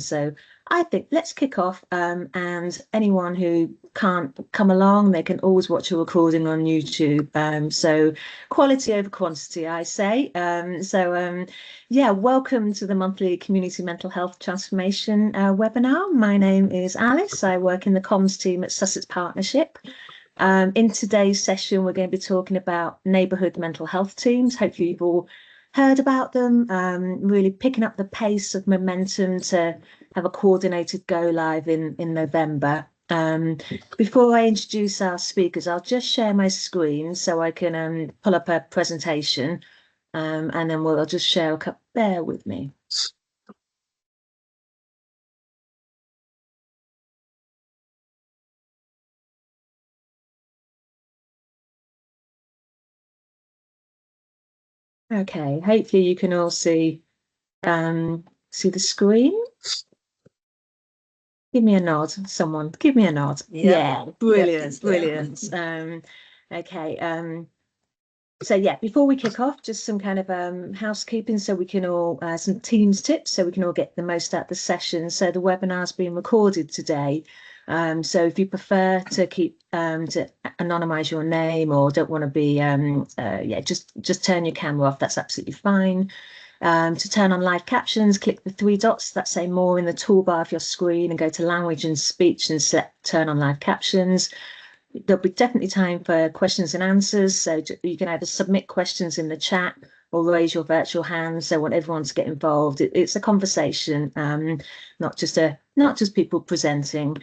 So I think let's kick off, and anyone who can't come along, they can always watch a recording on YouTube. So quality over quantity, I say. Yeah, welcome to the monthly Community Mental Health Transformation webinar. My name is Alice. I work in the comms team at Sussex Partnership. In today's session, we're going to be talking about neighbourhood mental health teams. Hopefully you've all heard about them, really picking up the pace of momentum to have a coordinated go live in November. Before I introduce our speakers, I'll just share my screen so I can pull up a presentation, and then I'll just share a couple. Bear with me. Okay, hopefully you can all see the screen. Give me a nod, someone. Give me a nod. Yeah, brilliant, brilliant. Okay. So yeah, before we kick off, just some kind of housekeeping, so we can all some Teams tips, so we can all get the most out of the session. So the webinar's being recorded today. So if you prefer to keep to anonymize your name or don't want to be, yeah, just turn your camera off. That's absolutely fine. To turn on live captions, click the three dots that say more in the toolbar of your screen and go to language and speech and select turn on live captions. There'll be definitely time for questions and answers. So you can either submit questions in the chat or raise your virtual hand. So I want everyone to get involved. It's a conversation, not just people presenting.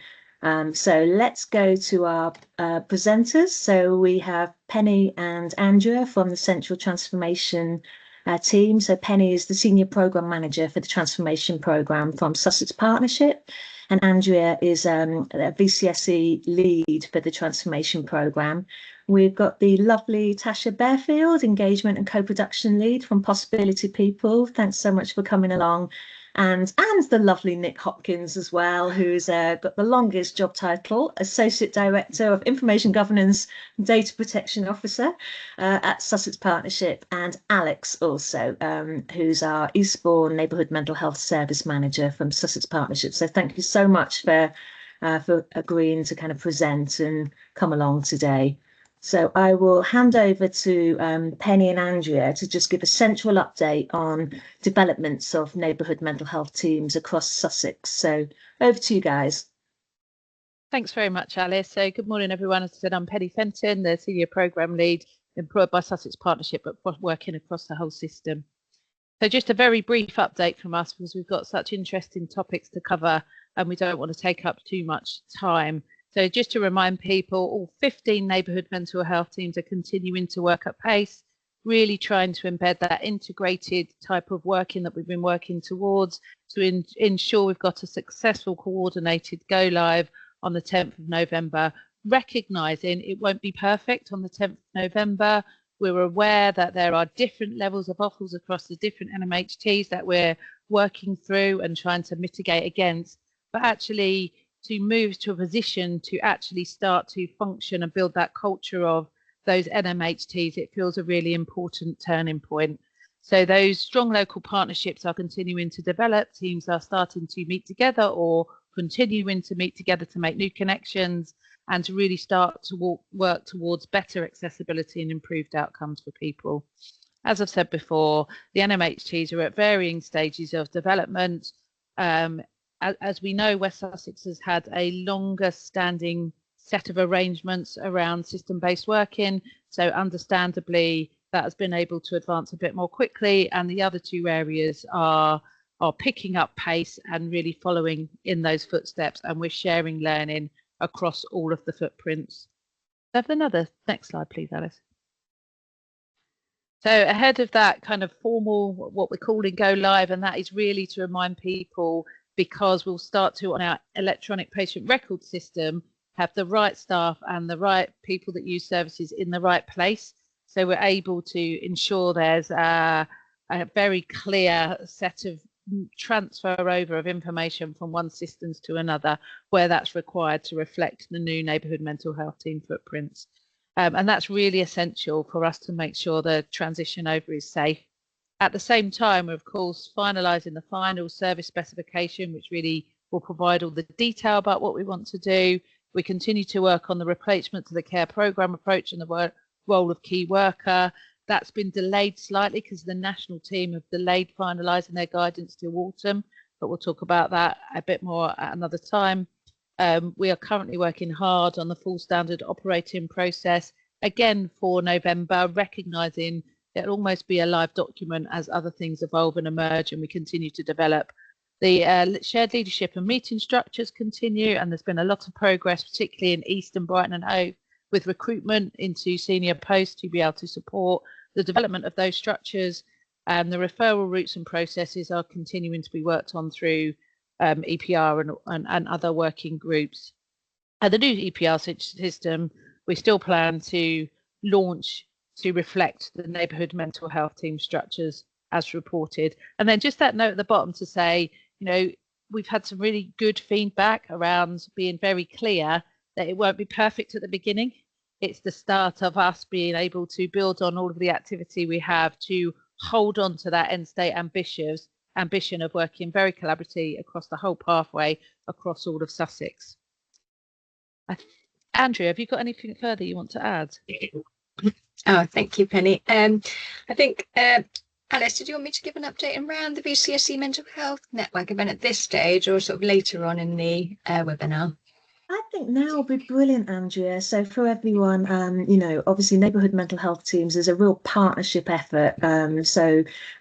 So let's go to our presenters. So we have Penny and Andrea from the Central Transformation team. So Penny is the Senior Programme Manager for the Transformation Programme from Sussex Partnership, and Andrea is a VCSE lead for the Transformation Programme. We've got the lovely Tasha Bearfield, Engagement and Co-Production Lead from Possibility People. Thanks so much for coming along. And the lovely Nick Hopkins as well, who's got the longest job title, Associate Director of Information Governance and Data Protection Officer at Sussex Partnership, and Alex also, who's our Eastbourne Neighbourhood Mental Health Service Manager from Sussex Partnership. So thank you so much for agreeing to kind of present and come along today. So I will hand over to Penny and Andrea to just give a central update on developments of neighbourhood mental health teams across Sussex. So over to you guys. Thanks very much, Alice. So good morning, everyone. As I said, I'm Penny Fenton, the Senior Programme Lead employed by Sussex Partnership, but working across the whole system. So just a very brief update from us, because we've got such interesting topics to cover and we don't want to take up too much time. So just to remind people, all 15 neighbourhood mental health teams are continuing to work at pace, really trying to embed that integrated type of working that we've been working towards to ensure we've got a successful coordinated go live on the 10th of November, recognising it won't be perfect on the 10th of November. We're aware that there are different levels of offals across the different NMHTs that we're working through and trying to mitigate against, but actually to move to a position to actually start to function and build that culture of those NMHTs, it feels a really important turning point. So those strong local partnerships are continuing to develop. Teams are starting to meet together or continuing to meet together to make new connections and to really start to work towards better accessibility and improved outcomes for people. As I've said before, the NMHTs are at varying stages of development. As we know, West Sussex has had a longer standing set of arrangements around system-based working, so understandably that has been able to advance a bit more quickly, and the other two areas are picking up pace and really following in those footsteps, and we're sharing learning across all of the footprints. Have another next slide, please, Alice. So ahead of that kind of formal, what we're calling go live, and that is really to remind people, because we'll start to, on our electronic patient record system, have the right staff and the right people that use services in the right place. So we're able to ensure there's a very clear set of transfer over of information from one systems to another where that's required to reflect the new neighbourhood mental health team footprints. And that's really essential for us to make sure the transition over is safe. At the same time, we're of course finalising the final service specification, which really will provide all the detail about what we want to do. We continue to work on the replacement to the care programme approach and the role of key worker. That's been delayed slightly because the national team have delayed finalising their guidance till autumn, but we'll talk about that a bit more at another time. We are currently working hard on the full standard operating process, again for November, recognising it'll almost be a live document as other things evolve and emerge and we continue to develop. The shared leadership and meeting structures continue, and there's been a lot of progress, particularly in East and Brighton and Hove, with recruitment into senior posts to be able to support the development of those structures, and the referral routes and processes are continuing to be worked on through EPR and other working groups. The new EPR system, we still plan to launch to reflect the neighbourhood mental health team structures as reported. And then just that note at the bottom to say, we've had some really good feedback around being very clear that it won't be perfect at the beginning. It's the start of us being able to build on all of the activity we have to hold on to that end state ambition of working very collaboratively across the whole pathway across all of Sussex. Andrea, have you got anything further you want to add? Oh, thank you, Penny. I think, Alice, did you want me to give an update around the VCSE Mental Health Network event at this stage or sort of later on in the webinar? I think now will be brilliant, Andrea. So for everyone, obviously neighbourhood mental health teams is a real partnership effort.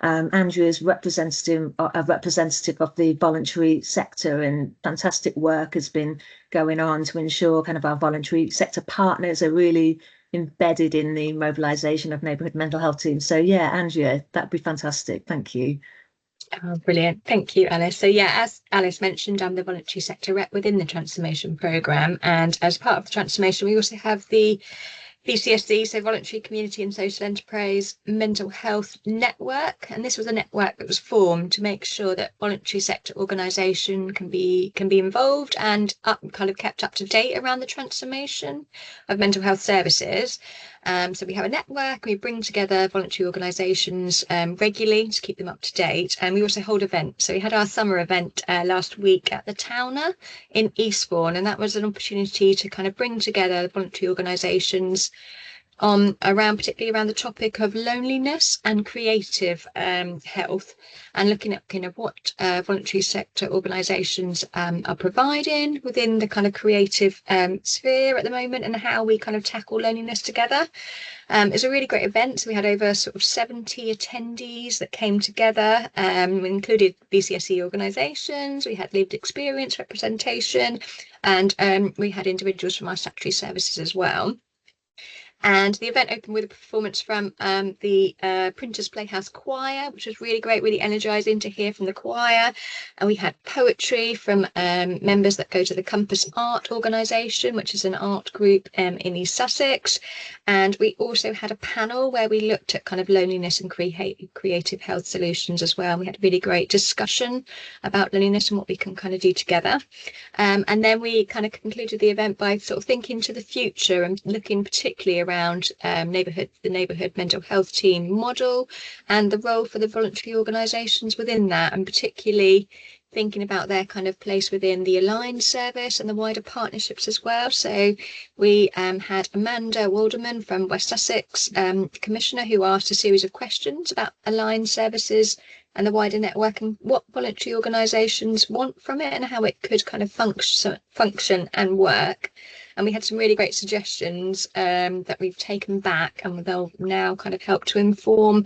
Andrea is a representative of the voluntary sector, and fantastic work has been going on to ensure kind of our voluntary sector partners are really embedded in the mobilisation of neighbourhood mental health teams. So yeah, Andrea, that'd be fantastic. Thank you. Oh, brilliant. Thank you, Alice. So yeah, as Alice mentioned, I'm the voluntary sector rep within the transformation programme, and as part of the transformation we also have the VCSE, so Voluntary Community and Social Enterprise Mental Health Network, and this was a network that was formed to make sure that voluntary sector organisation can be involved and kept up to date around the transformation of mental health services. So we have a network, we bring together voluntary organisations regularly to keep them up to date, and we also hold events. So we had our summer event last week at the Towner in Eastbourne, and that was an opportunity to kind of bring together the voluntary organisations particularly around the topic of loneliness and creative health, and looking at kind of what voluntary sector organisations are providing within the kind of creative sphere at the moment, and how we kind of tackle loneliness together. It's a really great event. So we had over sort of 70 attendees that came together. We included VCSE organisations, we had lived experience representation, and we had individuals from our statutory services as well. And the event opened with a performance from the Printers Playhouse Choir, which was really great, really energising to hear from the choir. And we had poetry from members that go to the Compass Art organisation, which is an art group in East Sussex. And we also had a panel where we looked at kind of loneliness and creative health solutions as well. We had a really great discussion about loneliness and what we can kind of do together. And then we kind of concluded the event by sort of thinking to the future and looking particularly around the neighbourhood mental health team model and the role for the voluntary organisations within that, and particularly thinking about their kind of place within the Aligned service and the wider partnerships as well. So we had Amanda Walderman from West Sussex Commissioner, who asked a series of questions about Aligned services and the wider network and what voluntary organisations want from it and how it could kind of function and work. And we had some really great suggestions that we've taken back, and they'll now kind of help to inform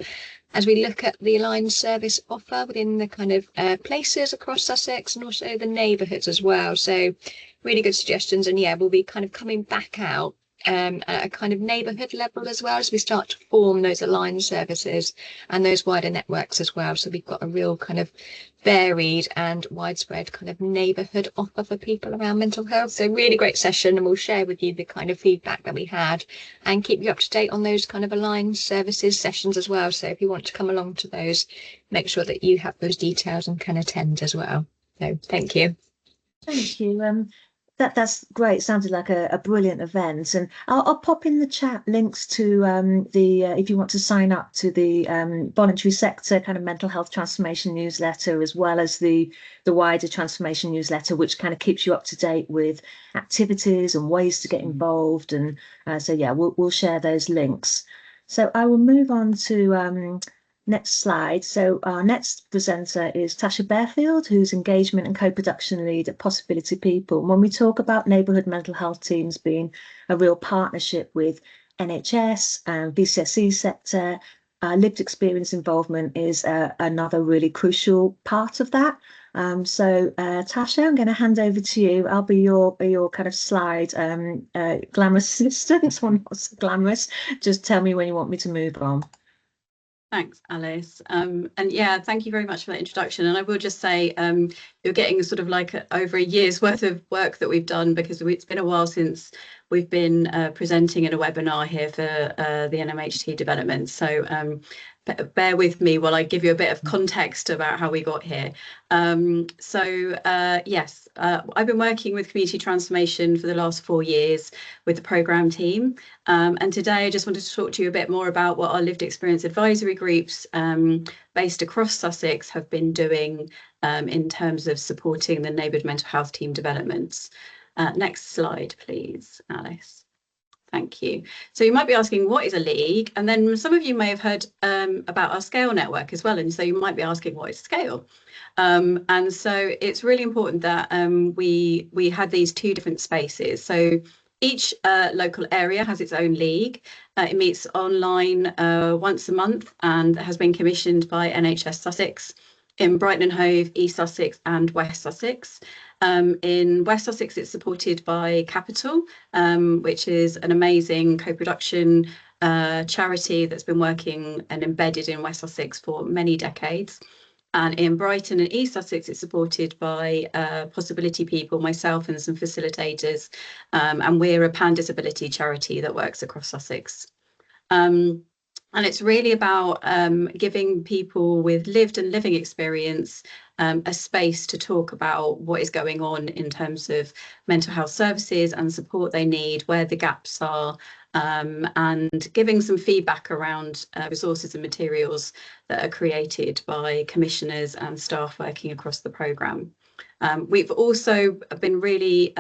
as we look at the Aligned service offer within the kind of places across Sussex and also the neighbourhoods as well. So really good suggestions, and yeah, we'll be kind of coming back out at a kind of neighbourhood level as well as we start to form those Aligned services and those wider networks as well. So we've got a real kind of varied and widespread kind of neighbourhood offer for people around mental health. So really great session, and we'll share with you the kind of feedback that we had and keep you up to date on those kind of Aligned services sessions as well. So if you want to come along to those, make sure that you have those details and can attend as well. So thank you. Thank you. That's great. Sounded like a brilliant event, and I'll pop in the chat links to the if you want to sign up to the voluntary sector kind of mental health transformation newsletter, as well as the wider transformation newsletter, which kind of keeps you up to date with activities and ways to get involved. And so yeah, we'll share those links. So I will move on to next slide. So our next presenter is Tasha Bearfield, who's engagement and co-production lead at Possibility People. And when we talk about neighbourhood mental health teams being a real partnership with NHS and VCSE sector, lived experience involvement is another really crucial part of that. So Tasha, I'm going to hand over to you. I'll be your kind of slide glamorous assistant, or not so glamorous. Just tell me when you want me to move on. Thanks, Alice. And yeah, thank you very much for that introduction. And I will just say you're getting sort of like over a year's worth of work that we've done, because it's been a while since we've been presenting in a webinar here for the NMHT development. So bear with me while I give you a bit of context about how we got here. Yes, I've been working with community transformation for the last 4 years with the programme team. And today I just wanted to talk to you a bit more about what our lived experience advisory groups based across Sussex have been doing in terms of supporting the neighbourhood mental health team developments. Next slide, please, Alice. Thank you. So you might be asking, what is a league? And then some of you may have heard about our Scale network as well. And so you might be asking, what is Scale? And so it's really important that we had these 2 different spaces. So each local area has its own league. It meets online once a month and has been commissioned by NHS Sussex in Brighton and Hove, East Sussex and West Sussex. In West Sussex, it's supported by Capital, which is an amazing co-production charity that's been working and embedded in West Sussex for many decades. And in Brighton and East Sussex, it's supported by Possibility People, myself and some facilitators. And we're a pan-disability charity that works across Sussex. And it's really about giving people with lived and living experience a space to talk about what is going on in terms of mental health services and support they need, where the gaps are, and giving some feedback around resources and materials that are created by commissioners and staff working across the programme. We've also been really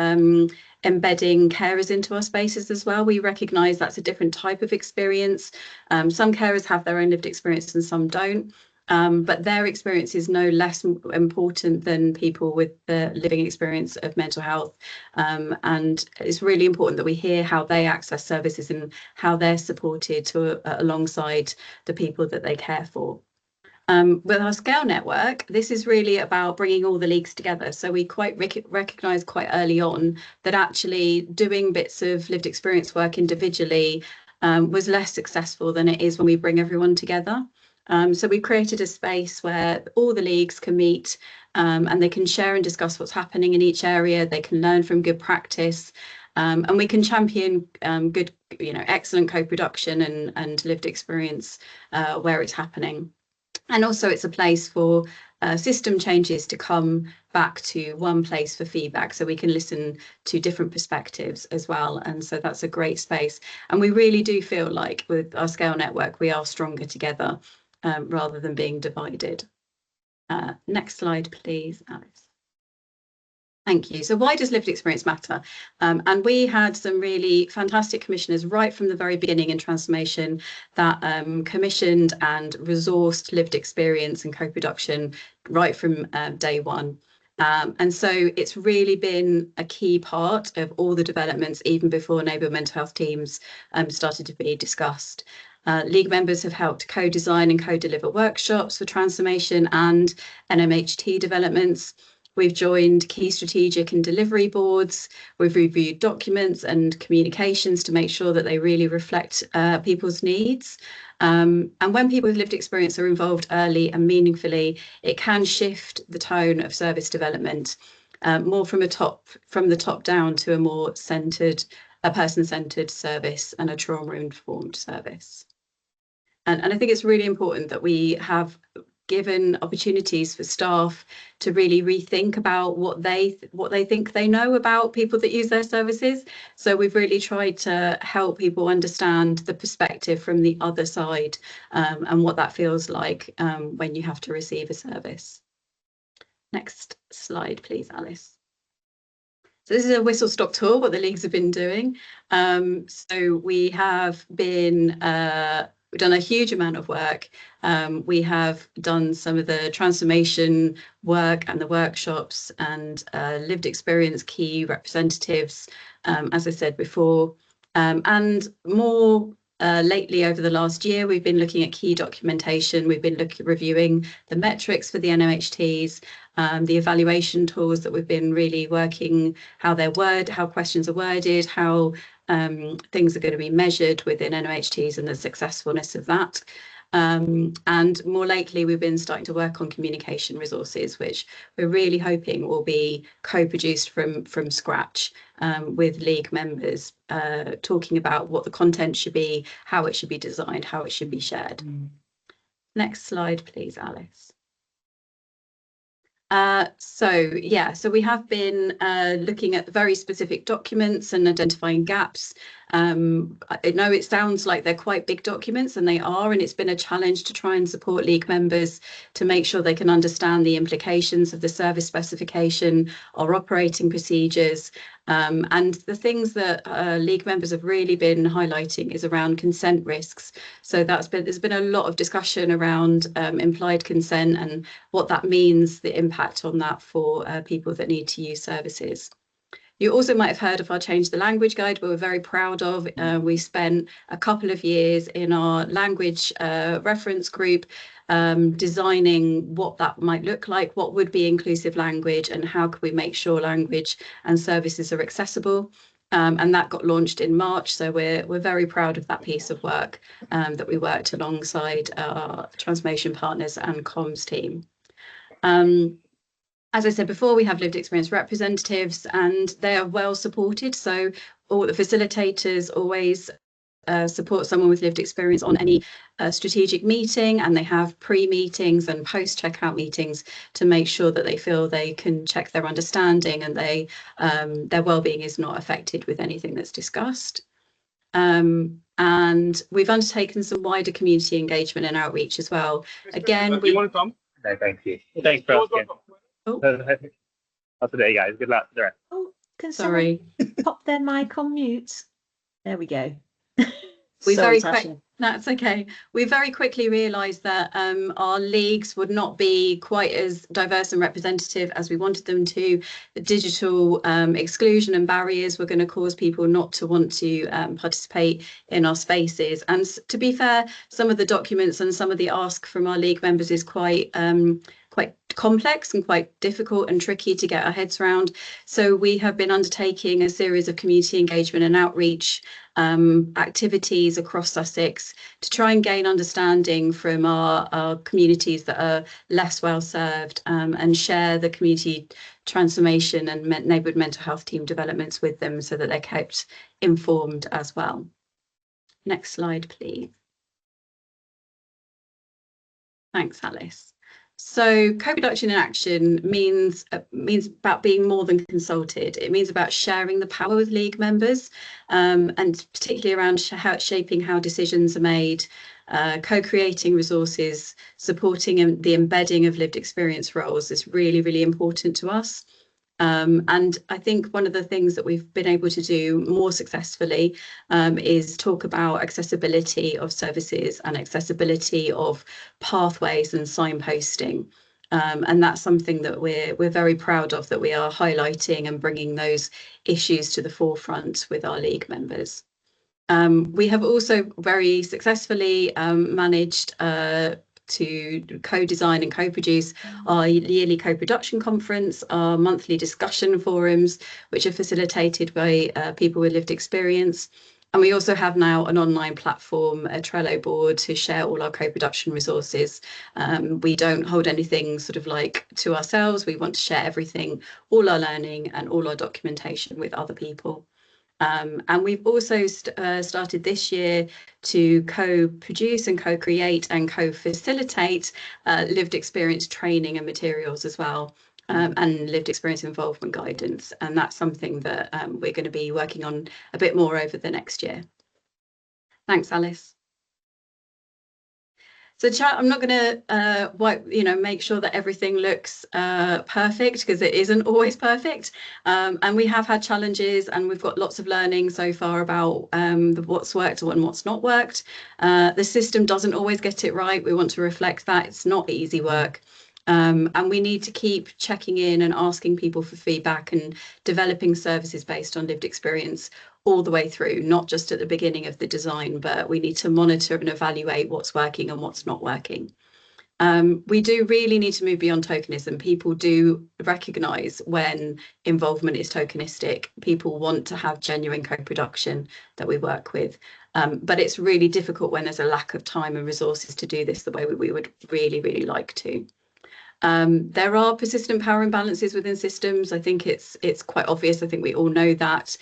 embedding carers into our spaces as well. We recognise that's a different type of experience. Some carers have their own lived experience and some don't. But their experience is no less important than people with the living experience of mental health. And it's really important that we hear how they access services and how they're supported alongside the people that they care for. With our Scale network, this is really about bringing all the leagues together. So we quite recognise quite early on that actually doing bits of lived experience work individually was less successful than it is when we bring everyone together. So we created a space where all the leagues can meet and they can share and discuss what's happening in each area. They can learn from good practice, and we can champion good, excellent co-production and lived experience where it's happening. And also it's a place for system changes to come back to one place for feedback, so we can listen to different perspectives as well. And so that's a great space. And we really do feel like with our Scale network, we are stronger together rather than being divided. Next slide, please, Alice. Thank you. So why does lived experience matter? And we had some really fantastic commissioners right from the very beginning in transformation that commissioned and resourced lived experience and co-production right from day one. And so it's really been a key part of all the developments, even before neighbourhood mental health teams started to be discussed. League members have helped co-design and co-deliver workshops for transformation and NMHT developments. We've joined key strategic and delivery boards. We've reviewed documents and communications to make sure that they really reflect people's needs. And when people with lived experience are involved early and meaningfully, it can shift the tone of service development more from the top down to a more person-centred service and a trauma-informed service. And I think it's really important that we have given opportunities for staff to really rethink about what they think they know about people that use their services. So we've really tried to help people understand the perspective from the other side, and what that feels like when you have to receive a service. Next slide, please, Alice. So this is a whistle-stop tour, what the leagues have been doing. So we have been, we've done a huge amount of work. We have done some of the transformation work and the workshops and lived experience key representatives, as I said before. And more lately, over the last year, we've been looking at key documentation. We've been reviewing the metrics for the NOHTs, the evaluation tools that we've been really working, how questions are worded, how things are going to be measured within NOHTs and the successfulness of that. And more lately, we've been starting to work on communication resources, which we're really hoping will be co-produced from scratch with league members, talking about what the content should be, how it should be designed, how it should be shared. Next slide, please, Alice. So we have been looking at very specific documents and identifying gaps. I know it sounds like they're quite big documents, and they are, and it's been a challenge to try and support league members to make sure they can understand the implications of the service specification, our operating procedures, and the things that league members have really been highlighting is around consent risks. So there's been a lot of discussion around implied consent and what that means, the impact on that for people that need to use services. You also might have heard of our Change the Language Guide, we're very proud of. We spent a couple of years in our language reference group designing what that might look like, what would be inclusive language, and how could we make sure language and services are accessible. And that got launched in March, so we're very proud of that piece of work that we worked alongside our transformation partners and comms team. As I said before, we have lived experience representatives, and they are well supported. So all the facilitators always support someone with lived experience on any strategic meeting, and they have pre-meetings and post-checkout meetings to make sure that they feel they can check their understanding and their well-being is not affected with anything that's discussed. And we've undertaken some wider community engagement and outreach as well. Again, you want to come? No, thank you. Thanks for asking. Oh, there you go. Good luck. Oh, can someone pop their mic on mute? There we go. That's okay. We very quickly realised that our leagues would not be quite as diverse and representative as we wanted them to. The digital exclusion and barriers were going to cause people not to want to participate in our spaces. And to be fair, some of the documents and some of the ask from our league members is quite complex and quite difficult and tricky to get our heads around. So we have been undertaking a series of community engagement and outreach activities across Sussex to try and gain understanding from our communities that are less well served, and share the community transformation and neighbourhood mental health team developments with them so that they're kept informed as well. Next slide, please. Thanks, Alice. So co-production in action means about being more than consulted. It means about sharing the power with league members, and particularly around shaping how decisions are made, co-creating resources, supporting the embedding of lived experience roles is really, really important to us. And I think one of the things that we've been able to do more successfully is talk about accessibility of services and accessibility of pathways and signposting. And that's something that we're very proud of, that we are highlighting and bringing those issues to the forefront with our league members. We have also very successfully managed to co-design and co-produce our yearly co-production conference, our monthly discussion forums, which are facilitated by people with lived experience. And we also have now an online platform, a Trello board, to share all our co-production resources. We don't hold anything sort of like to ourselves. We want to share everything, all our learning and all our documentation with other people. And we've also started this year to co-produce and co-create and co-facilitate lived experience training and materials as well, and lived experience involvement guidance. And that's something that we're going to be working on a bit more over the next year. Thanks, Alice. So I'm not going to make sure that everything looks perfect, because it isn't always perfect. And we have had challenges, and we've got lots of learning so far about what's worked and what's not worked. The system doesn't always get it right. We want to reflect that. It's not easy work. And we need to keep checking in and asking people for feedback and developing services based on lived experience all the way through, not just at the beginning of the design, but we need to monitor and evaluate what's working and what's not working. We do really need to move beyond tokenism. People do recognise when involvement is tokenistic. People want to have genuine co-production that we work with. But it's really difficult when there's a lack of time and resources to do this the way we would really, really like to. There are persistent power imbalances within systems. I think it's quite obvious. I think we all know that,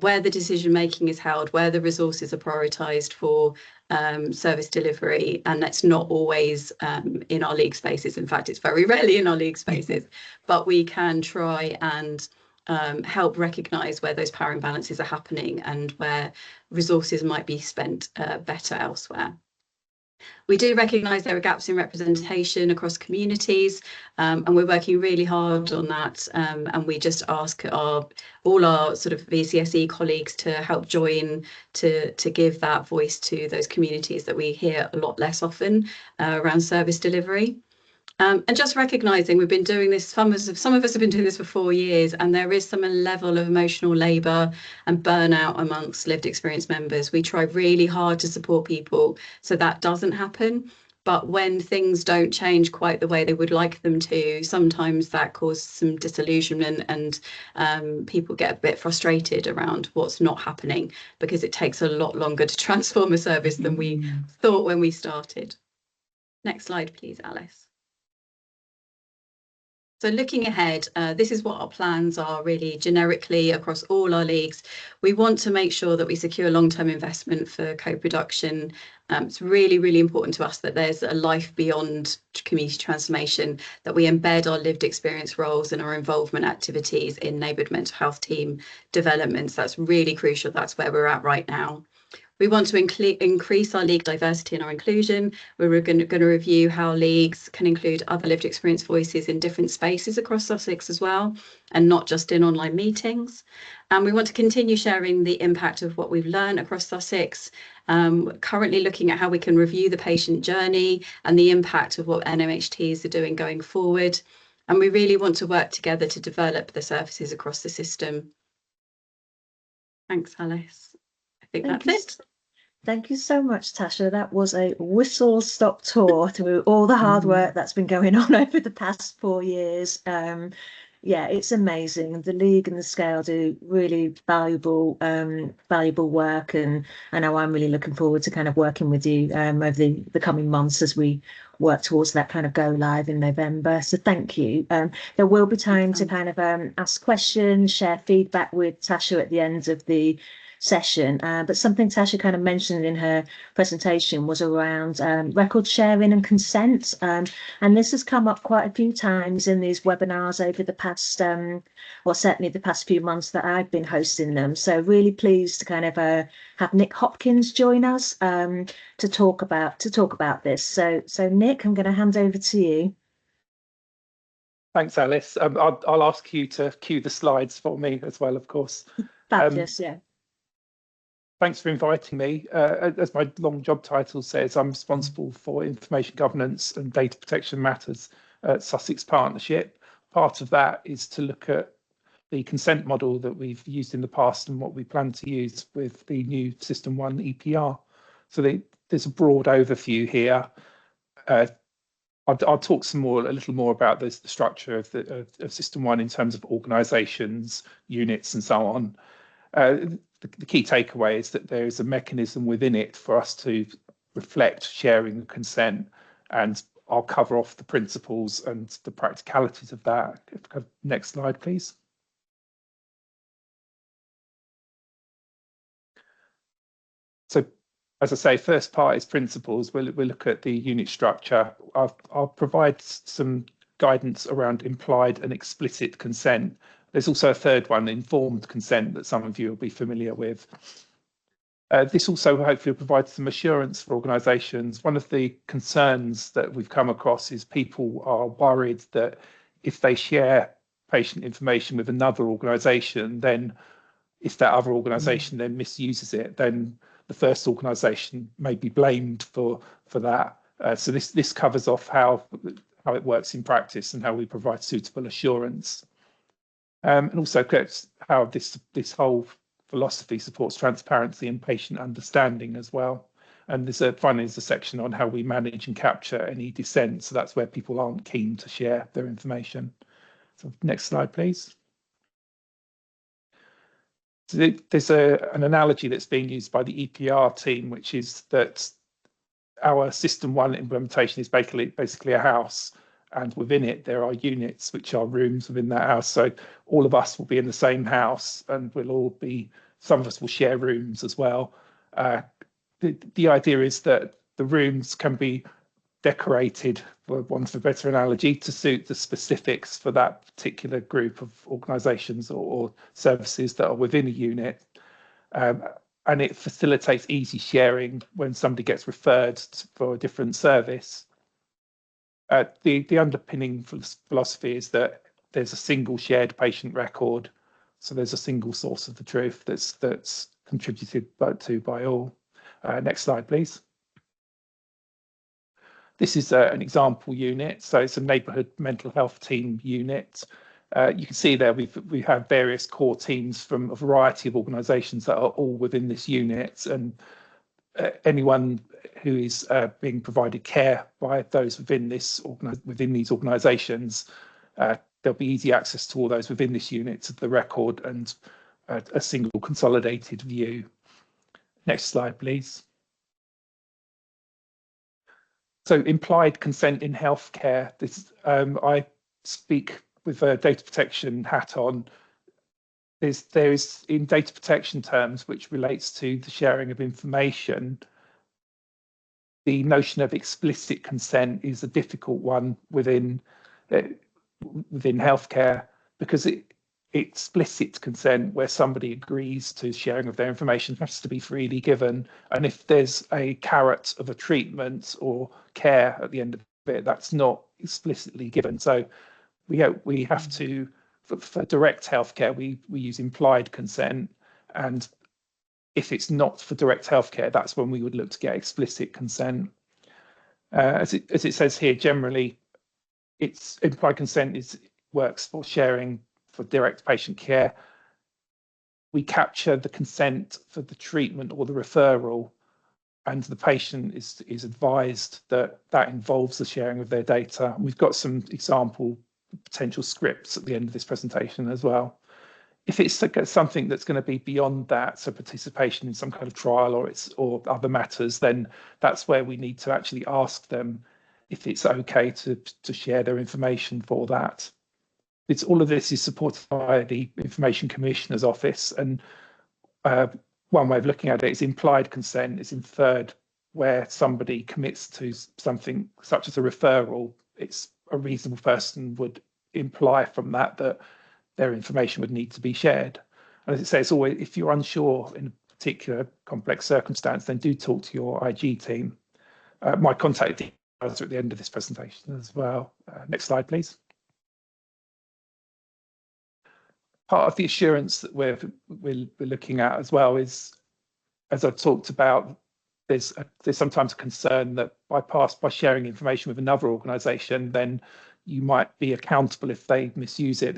where the decision making is held, where the resources are prioritised for service delivery, and that's not always in our league spaces. In fact, it's very rarely in our league spaces, but we can try and help recognise where those power imbalances are happening and where resources might be spent better elsewhere. We do recognise there are gaps in representation across communities, and we're working really hard on that. And we just ask all our sort of VCSE colleagues to help join to give that voice to those communities that we hear a lot less often around service delivery. And just recognising we've been doing this, some of us have been doing this for 4 years, and there is some level of emotional labour and burnout amongst lived experience members. We try really hard to support people so that doesn't happen. But when things don't change quite the way they would like them to, sometimes that causes some disillusionment, and people get a bit frustrated around what's not happening, because it takes a lot longer to transform a service than we thought when we started. Next slide, please, Alice. So looking ahead, this is what our plans are really generically across all our leagues. We want to make sure that we secure long-term investment for co-production. It's really, really important to us that there's a life beyond community transformation, that we embed our lived experience roles and our involvement activities in neighbourhood mental health team developments. That's really crucial. That's where we're at right now. We want to increase our league diversity and our inclusion. We're going to review how leagues can include other lived experience voices in different spaces across Sussex as well, and not just in online meetings. And we want to continue sharing the impact of what we've learned across Sussex, currently looking at how we can review the patient journey and the impact of what NMHTs are doing going forward. And we really want to work together to develop the services across the system. Thanks, Alice. I think that's it. Thank you so much, Tasha. That was a whistle-stop tour through all the hard work that's been going on over the past 4 years. Yeah, it's amazing. The League and the Scale do really valuable work, and I know I'm really looking forward to kind of working with you over the coming months as we work towards that kind of go live in November. So thank you. There will be time to kind of ask questions, share feedback with Tasha at the end of the session, but something Tasha kind of mentioned in her presentation was around record sharing and consent, and this has come up quite a few times in these webinars over the past well, certainly the past few months that I've been hosting them. So really pleased to kind of have Nick Hopkins join us to talk about this. So Nick, I'm going to hand over to you. Thanks, Alice. I'll ask you to cue the slides for me as well, of course. Fabulous, yeah. Thanks for inviting me. As my long job title says, I'm responsible for information governance and data protection matters at Sussex Partnership. Part of that is to look at the consent model that we've used in the past and what we plan to use with the new System 1 EPR. So there's a broad overview here. I'll talk a little more about the structure of System 1 in terms of organisations, units, and so on. The key takeaway is that there is a mechanism within it for us to reflect sharing and consent, and I'll cover off the principles and the practicalities of that. Next slide, please. as I say, first part is principles. We'll look at the unit structure. I'll provide some guidance around implied and explicit consent. There's also a third one, informed consent, that some of you will be familiar with. This also hopefully provides some assurance for organisations. One of the concerns that we've come across is people are worried that if they share patient information with another organisation, then if that other organisation then misuses it, then the first organisation may be blamed for that. So this covers off how it works in practice and how we provide suitable assurance, and also how this whole philosophy supports transparency and patient understanding as well. And finally there's a section on how we manage and capture any dissent. So that's where people aren't keen to share their information. So next slide, please. So there's an analogy that's being used by the EPR team, which is that our System 1 implementation is basically a house, and within it there are units, which are rooms within that house. So all of us will be in the same house, and some of us will share rooms as well. The idea is that the rooms can be decorated, for want of a better analogy, to suit the specifics for that particular group of organisations or services that are within a unit. And it facilitates easy sharing when somebody gets referred for a different service. The underpinning philosophy is that there's a single shared patient record, so there's a single source of the truth that's contributed by all. Next slide, please. This is an example unit, so it's a neighbourhood mental health team unit. You can see there we have various core teams from a variety of organisations that are all within this unit, and anyone who is being provided care by those within these organisations, there'll be easy access to all those within this unit to the record and a single consolidated view. Next slide, please. So implied consent in healthcare. I speak with a data protection hat on. There is in data protection terms, which relates to the sharing of information, the notion of explicit consent is a difficult one within healthcare, because explicit consent, where somebody agrees to sharing of their information, has to be freely given. And if there's a carrot of a treatment or care at the end of it, that's not explicitly given. So we have to, for direct healthcare, we use implied consent. And if it's not for direct healthcare, that's when we would look to get explicit consent. As it says here, generally, it's implied consent works for sharing for direct patient care. We capture the consent for the treatment or the referral, and the patient is advised that involves the sharing of their data. We've got some example potential scripts at the end of this presentation as well. If it's something that's going to be beyond that, so participation in some kind of trial or other matters, then that's where we need to actually ask them if it's okay to share their information for that. All of this is supported by the Information Commissioner's Office, and one way of looking at it is implied consent is inferred where somebody commits to something such as a referral. It's a reasonable person would imply from that their information would need to be shared. And as it says, always, if you're unsure in a particular complex circumstance, then do talk to your IG team. My contact details are at the end of this presentation as well. Next slide, please. Part of the assurance that we're looking at as well is, as I've talked about, there's sometimes a concern that by sharing information with another organisation, then you might be accountable if they misuse it.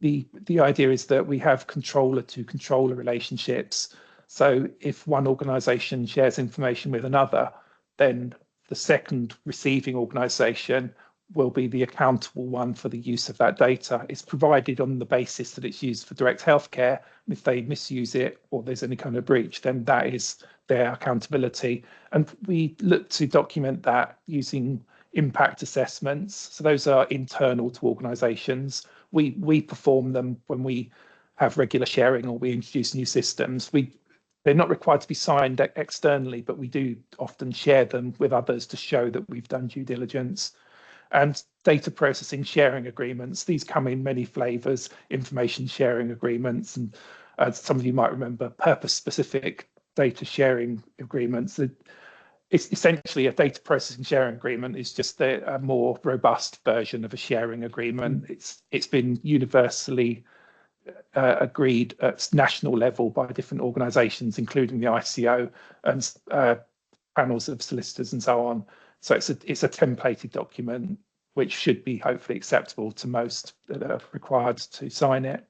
The idea is that we have controller to controller relationships. So if one organisation shares information with another, then the second receiving organisation will be the accountable one for the use of that data. It's provided on the basis that it's used for direct healthcare. If they misuse it or there's any kind of breach, then that is their accountability. And we look to document that using impact assessments. So those are internal to organisations. We perform them when we have regular sharing or we introduce new systems. They're not required to be signed externally, but we do often share them with others to show that we've done due diligence. And data processing sharing agreements, these come in many flavours, information sharing agreements, and as some of you might remember, purpose-specific data sharing agreements. It's essentially a data processing sharing agreement is just a more robust version of a sharing agreement. It's been universally agreed at national level by different organisations, including the ICO and panels of solicitors and so on. So it's a templated document which should be hopefully acceptable to most that are required to sign it.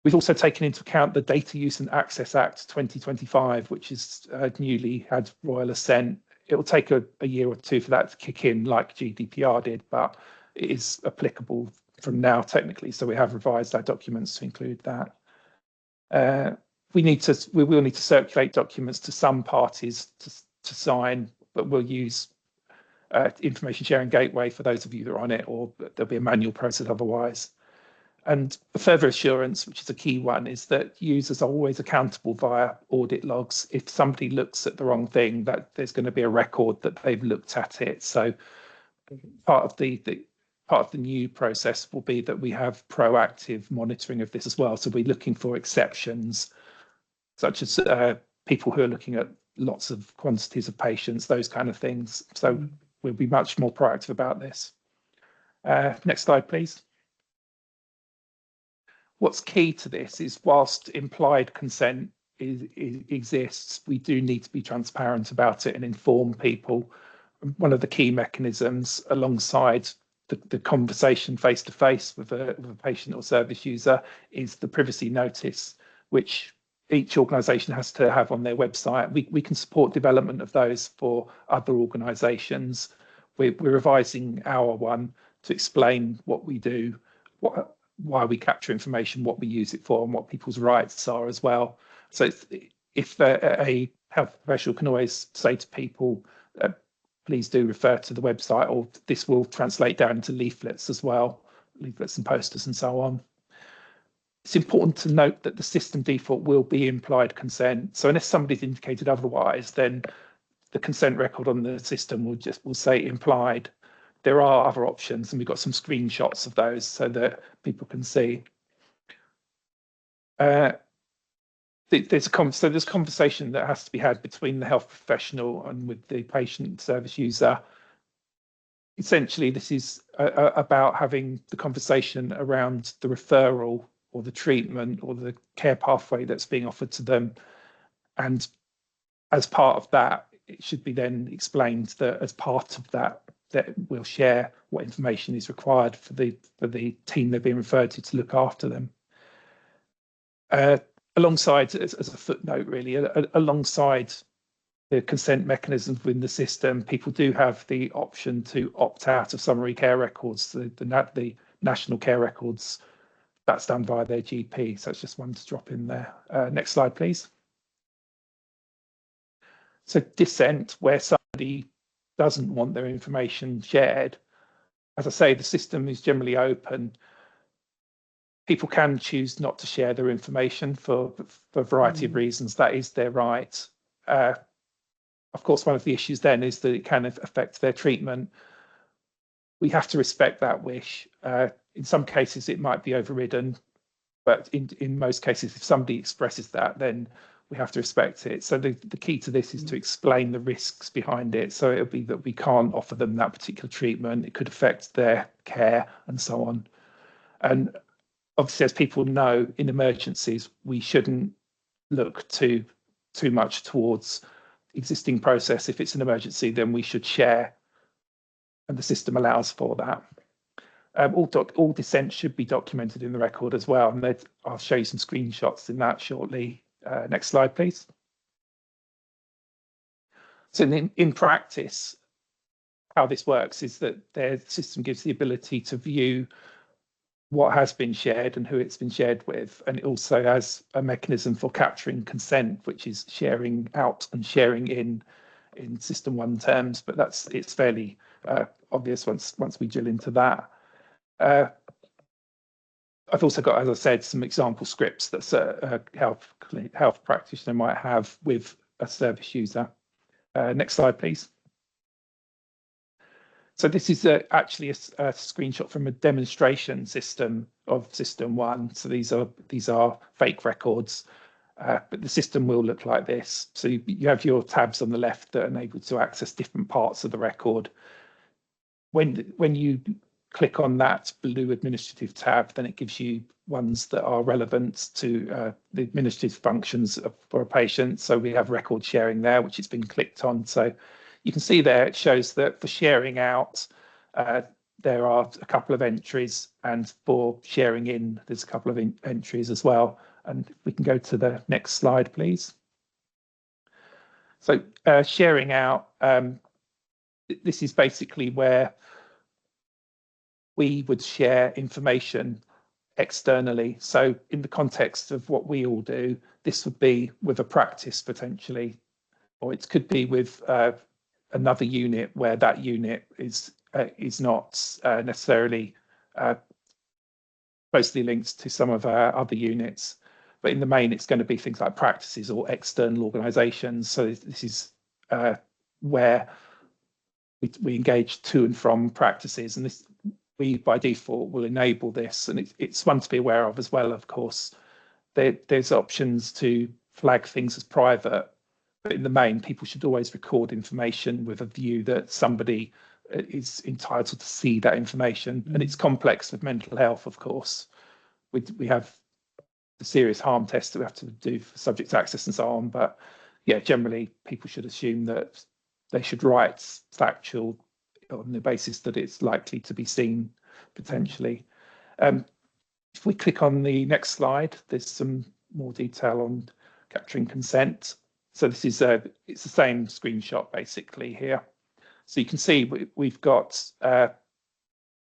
We've also taken into account the Data Use and Access Act 2025, which is newly had royal assent. It will take a year or two for that to kick in like GDPR did, but it is applicable from now technically. So we have revised our documents to include that. We will need to circulate documents to some parties to sign, but we'll use information sharing gateway for those of you that are on it, or there'll be a manual process otherwise. And a further assurance, which is a key one, is that users are always accountable via audit logs. If somebody looks at the wrong thing, that there's going to be a record that they've looked at it. So part of the new process will be that we have proactive monitoring of this as well. So we're looking for exceptions, such as people who are looking at lots of quantities of patients, those kind of things. So we'll be much more proactive about this. Next slide, please. What's key to this is whilst implied consent exists, we do need to be transparent about it and inform people. One of the key mechanisms alongside the conversation face-to-face with a patient or service user is the privacy notice, which each organisation has to have on their website. We can support development of those for other organisations. We're revising our one to explain what we do, why we capture information, what we use it for, and what people's rights are as well. So if a health professional can always say to people, please do refer to the website, or this will translate down into leaflets as well, leaflets and posters and so on. It's important to note that the system default will be implied consent. So unless somebody's indicated otherwise, then the consent record on the system will say implied. There are other options, and we've got some screenshots of those so that people can see. There's conversation that has to be had between the health professional and with the patient service user. Essentially, this is about having the conversation around the referral or the treatment or the care pathway that's being offered to them. And as part of that, it should be then explained that as part of that we'll share what information is required for the team they're being referred to look after them. Alongside, as a footnote really, alongside the consent mechanisms within the system, people do have the option to opt out of summary care records, the national care records. That's done via their GP, so it's just one to drop in there. Next slide, please. So dissent, where somebody doesn't want their information shared. As I say, the system is generally open. People can choose not to share their information for a variety of reasons. That is their right. Of course, one of the issues then is that it can affect their treatment. We have to respect that wish. In some cases, it might be overridden, but in most cases, if somebody expresses that, then we have to respect it. So the key to this is to explain the risks behind it. So it'll be that we can't offer them that particular treatment. It could affect their care and so on. And obviously, as people know, in emergencies, we shouldn't look too much towards existing process. If it's an emergency, then we should share, and the system allows for that. All dissent should be documented in the record as well, and I'll show you some screenshots in that shortly. Next slide, please. So in practice, how this works is that their system gives the ability to view what has been shared and who it's been shared with, and it also has a mechanism for capturing consent, which is sharing out and sharing in System 1 terms, but it's fairly obvious once we drill into that. I've also got, as I said, some example scripts that a health practitioner might have with a service user. Next slide, please. So this is actually a screenshot from a demonstration system of System 1. So these are fake records, but the system will look like this. So you have your tabs on the left that enable to access different parts of the record. When you click on that blue administrative tab, then it gives you ones that are relevant to the administrative functions for a patient. So we have record sharing there, which has been clicked on. So you can see there, it shows that for sharing out, there are a couple of entries, and for sharing in, there's a couple of entries as well. And if we can go to the next slide, please. So sharing out, this is basically where we would share information externally. So in the context of what we all do, this would be with a practice potentially, or it could be with another unit where that unit is not necessarily closely linked to some of our other units. But in the main, it's going to be things like practices or external organisations. So this is where we engage to and from practices, and this we by default will enable this, and it's one to be aware of as well. Of course, there's options to flag things as private, but in the main, people should always record information with a view that somebody is entitled to see that information. And it's complex with mental health, of course. We have the serious harm test that we have to do for subject access and so on. But yeah, generally, people should assume that they should write factual on the basis that it's likely to be seen potentially. If we click on the next slide, there's some more detail on capturing consent. So this is it's the same screenshot basically here. So you can see we've got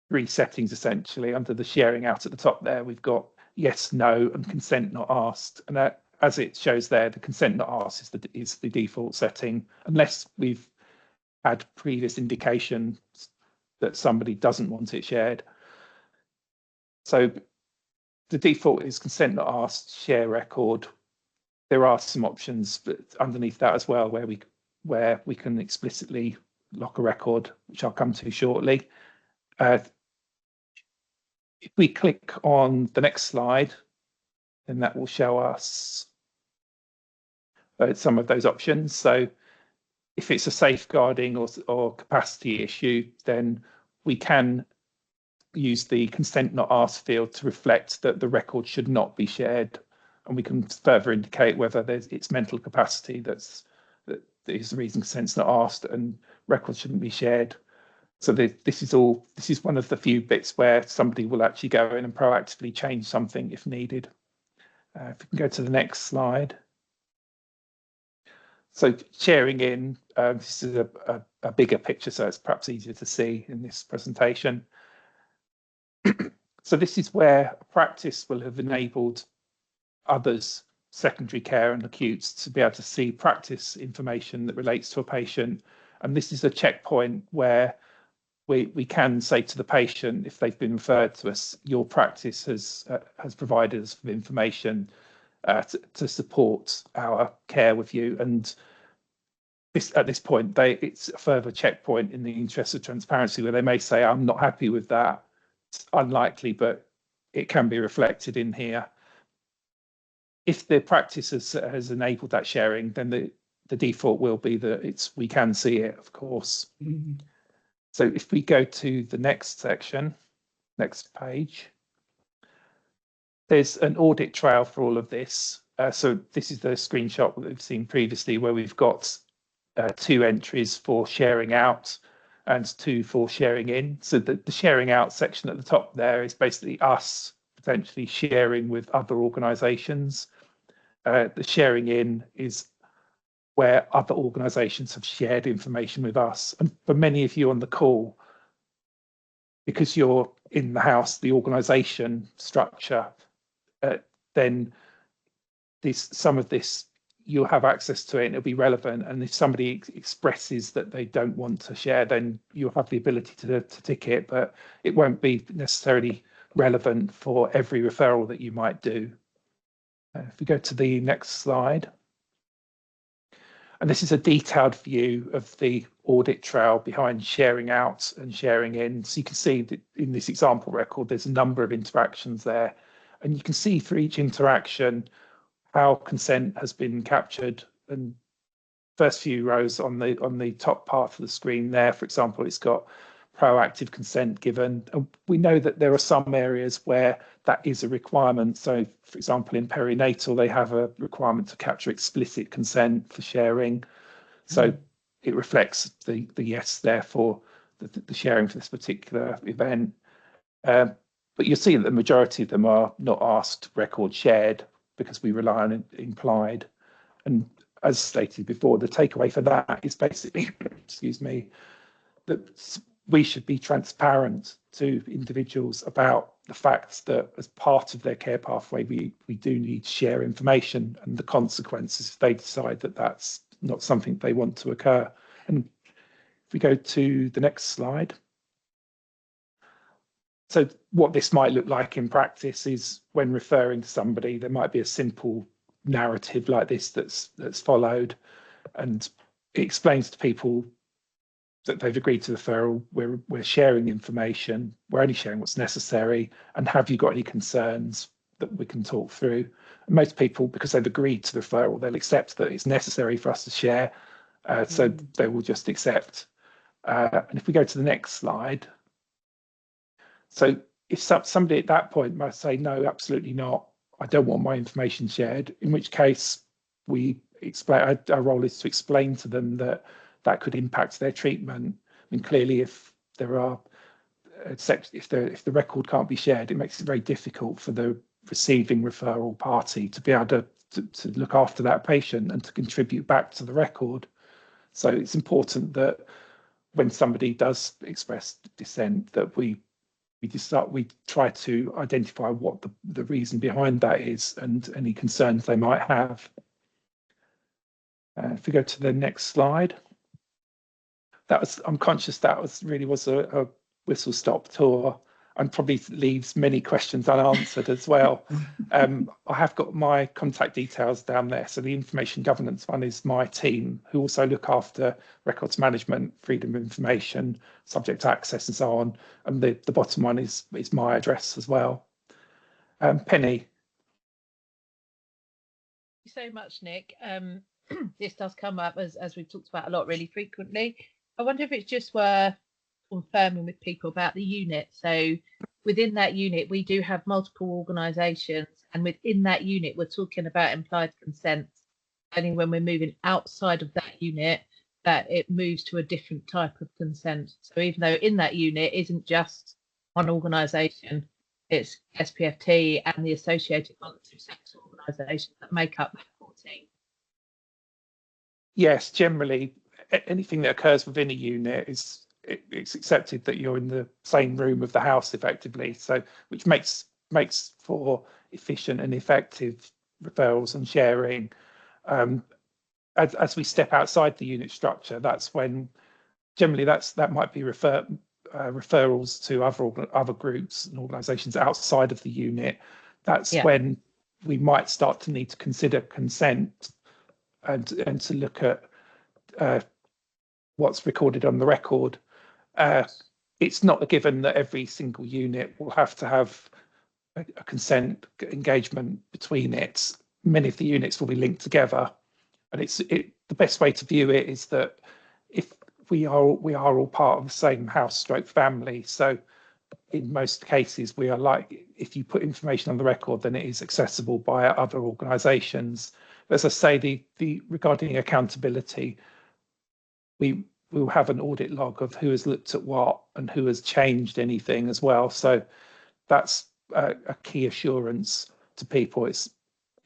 3 settings essentially. Under the sharing out at the top there, we've got yes, no, and consent not asked. And as it shows there, the consent not asked is the default setting, unless we've had previous indication that somebody doesn't want it shared. So the default is consent not asked, share record. There are some options underneath that as well where we can explicitly lock a record, which I'll come to shortly. If we click on the next slide, then that will show us some of those options. So if it's a safeguarding or capacity issue, then we can use the consent not asked field to reflect that the record should not be shared, and we can further indicate whether it's mental capacity that is the reason consent's not asked and records shouldn't be shared. So this is one of the few bits where somebody will actually go in and proactively change something if needed. If we can go to the next slide. So sharing in, this is a bigger picture, so it's perhaps easier to see in this presentation. So this is where practice will have enabled others, secondary care and acutes, to be able to see practice information that relates to a patient. And this is a checkpoint where we can say to the patient, if they've been referred to us, your practice has provided us with information to support our care with you. And at this point, it's a further checkpoint in the interest of transparency where they may say, I'm not happy with that. It's unlikely, but it can be reflected in here. If the practice has enabled that sharing, then the default will be that we can see it, of course. So if we go to the next section, next page, there's an audit trail for all of this. So this is the screenshot that we've seen previously, where we've got 2 entries for sharing out and 2 for sharing in. So the sharing out section at the top there is basically us potentially sharing with other organisations. The sharing in is where other organisations have shared information with us. And for many of you on the call, because you're in the house, the organisation structure, then some of this you'll have access to it and it'll be relevant. And if somebody expresses that they don't want to share, then you'll have the ability to tick it, but it won't be necessarily relevant for every referral that you might do. If we go to the next slide. And this is a detailed view of the audit trail behind sharing out and sharing in. So you can see that in this example record, there's a number of interactions there. And you can see for each interaction how consent has been captured. And first few rows on the top part of the screen there, for example, it's got proactive consent given. And we know that there are some areas where that is a requirement. So, for example, in perinatal, they have a requirement to capture explicit consent for sharing. So it reflects the yes there for the sharing for this particular event. But you'll see that the majority of them are not asked, record shared, because we rely on implied. And as stated before, the takeaway for that is basically, excuse me, that we should be transparent to individuals about the facts that as part of their care pathway, we do need to share information and the consequences if they decide that that's not something they want to occur. And if we go to the next slide. So what this might look like in practice is when referring to somebody, there might be a simple narrative like this that's followed, and it explains to people that they've agreed to the referral, we're sharing information, we're only sharing what's necessary, and have you got any concerns that we can talk through? And most people, because they've agreed to the referral, they'll accept that it's necessary for us to share, so they will just accept. And if we go to the next slide, so if somebody at that point might say, no, absolutely not, I don't want my information shared, in which case we explain, our role is to explain to them that that could impact their treatment. I mean, clearly, if there are if the record can't be shared, it makes it very difficult for the receiving referral party to be able to look after that patient and to contribute back to the record. So it's important that when somebody does express dissent, that we try to identify what the reason behind that is and any concerns they might have. If we go to the next slide. I'm conscious that was a whistle-stop tour and probably leaves many questions unanswered as well. I have got my contact details down there. So the information governance one is my team, who also look after records management, freedom of information, subject access and so on. And the bottom one is my address as well. Penny. Thank you so much, Nick. This does come up as we've talked about a lot really frequently. I wonder if it's just worth confirming with people about the unit. So within that unit, we do have multiple organisations, and within that unit, we're talking about implied consent. Only when we're moving outside of that unit that it moves to a different type of consent. So even though in that unit isn't just one organisation, it's SPFT and the associated voluntary sector organisations that make up that 14. Yes, generally anything that occurs within a unit it's accepted that you're in the same room of the house effectively, so which makes for efficient and effective referrals and sharing. As we step outside the unit structure, that's when generally that might be referrals to other groups and organisations outside of the unit. That's when we might start to need to consider consent and to look at what's recorded on the record. It's not a given that every single unit will have to have a consent engagement between it. Many of the units will be linked together, and the best way to view it is that if we are all part of the same house / family, so in most cases we are like, if you put information on the record, then it is accessible by other organisations. As I say, the regarding accountability, we will have an audit log of who has looked at what and who has changed anything as well. So that's a key assurance to people. It's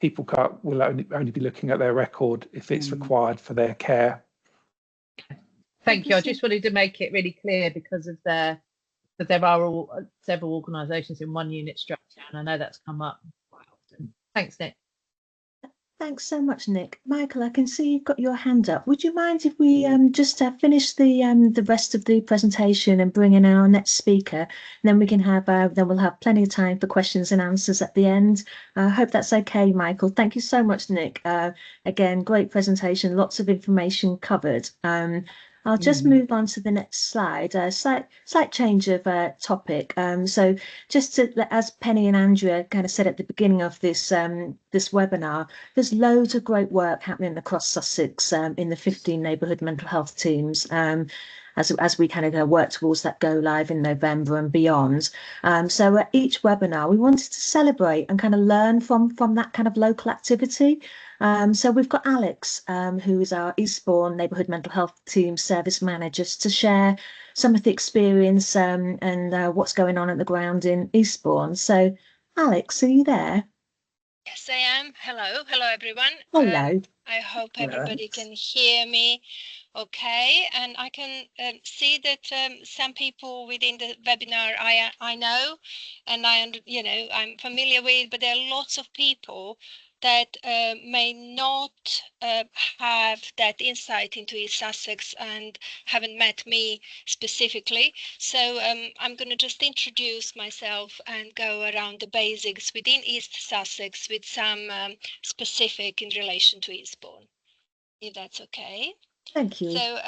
people will only be looking at their record if it's required for their care. Thank you. I just wanted to make it really clear because of there are several organisations in one unit structure, and I know that's come up quite often. Thanks, Nick. Thanks so much, Nick. Michael, I can see you've got your hand up. Would you mind if we just finish the rest of the presentation and bring in our next speaker? And then we can have then we'll have plenty of time for questions and answers at the end. I hope that's okay, Michael. Thank you so much, Nick. Again, great presentation, lots of information covered. I'll just move on to the next slide. Slight change of topic. So just as Penny and Andrea kind of said at the beginning of this this webinar, there's loads of great work happening across Sussex in the 15 neighbourhood mental health teams. As we kind of work towards that go live in November and beyond. So at each webinar, we wanted to celebrate and kind of learn from that kind of local activity. So we've got Alex, who is our Eastbourne Neighbourhood Mental Health Team Service Manager, to share some of the experience and what's going on at the ground in Eastbourne. So Alex, are you there? Yes, I am. Hello. Hello, everyone. Hello. I hope everybody can hear me okay. And I can see that some people within the webinar I know and I'm familiar with, but there are lots of people that may not have that insight into East Sussex and haven't met me specifically. So I'm going to just introduce myself and go around the basics within East Sussex with some specific in relation to Eastbourne, if that's okay. Thank you. So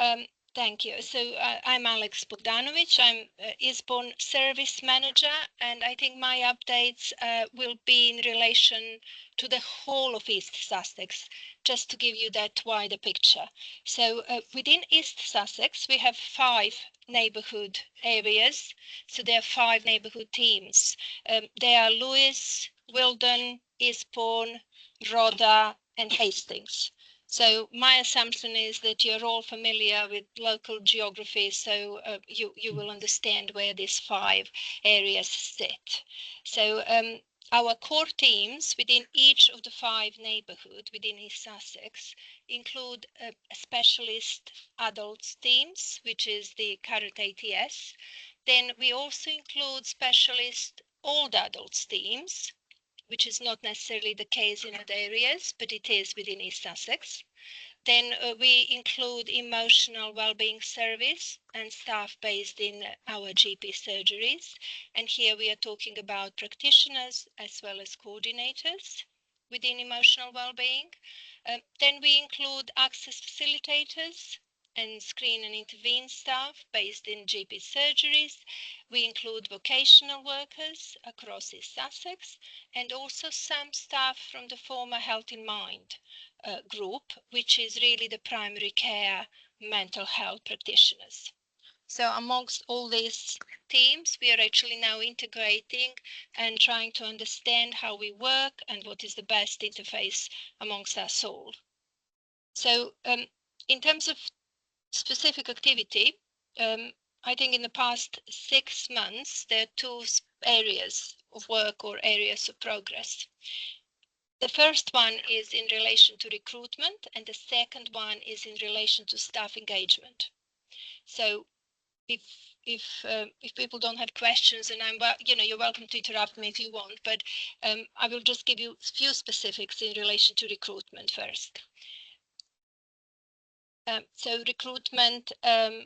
thank you. So I'm Alex Bogdanovic. I'm Eastbourne Service Manager, and I think my updates will be in relation to the whole of East Sussex, just to give you that wider picture. So within East Sussex, we have 5 neighbourhood areas. So there are 5 neighbourhood teams. They are Lewes, Wilden, Eastbourne, Rother, and Hastings. So my assumption is that you're all familiar with local geography, so you will understand where these 5 areas sit. So our core teams within each of the 5 neighbourhoods within East Sussex include specialist adults teams, which is the current ATS. Then we also include specialist old adults teams, which is not necessarily the case in other areas, but it is within East Sussex. Then we include emotional wellbeing service and staff based in our GP surgeries. And here we are talking about practitioners as well as coordinators within emotional wellbeing. Then we include access facilitators and screen and intervene staff based in GP surgeries. We include vocational workers across East Sussex and also some staff from the former Health in Mind group, which is really the primary care mental health practitioners. So amongst all these teams, we are actually now integrating and trying to understand how we work and what is the best interface amongst us all. So in terms of specific activity, I think in the past 6 months, there are 2 areas of work or areas of progress. The first one is in relation to recruitment, and the second one is in relation to staff engagement. So if people don't have questions, and you're welcome to interrupt me if you want, but I will just give you a few specifics in relation to recruitment first. So recruitment in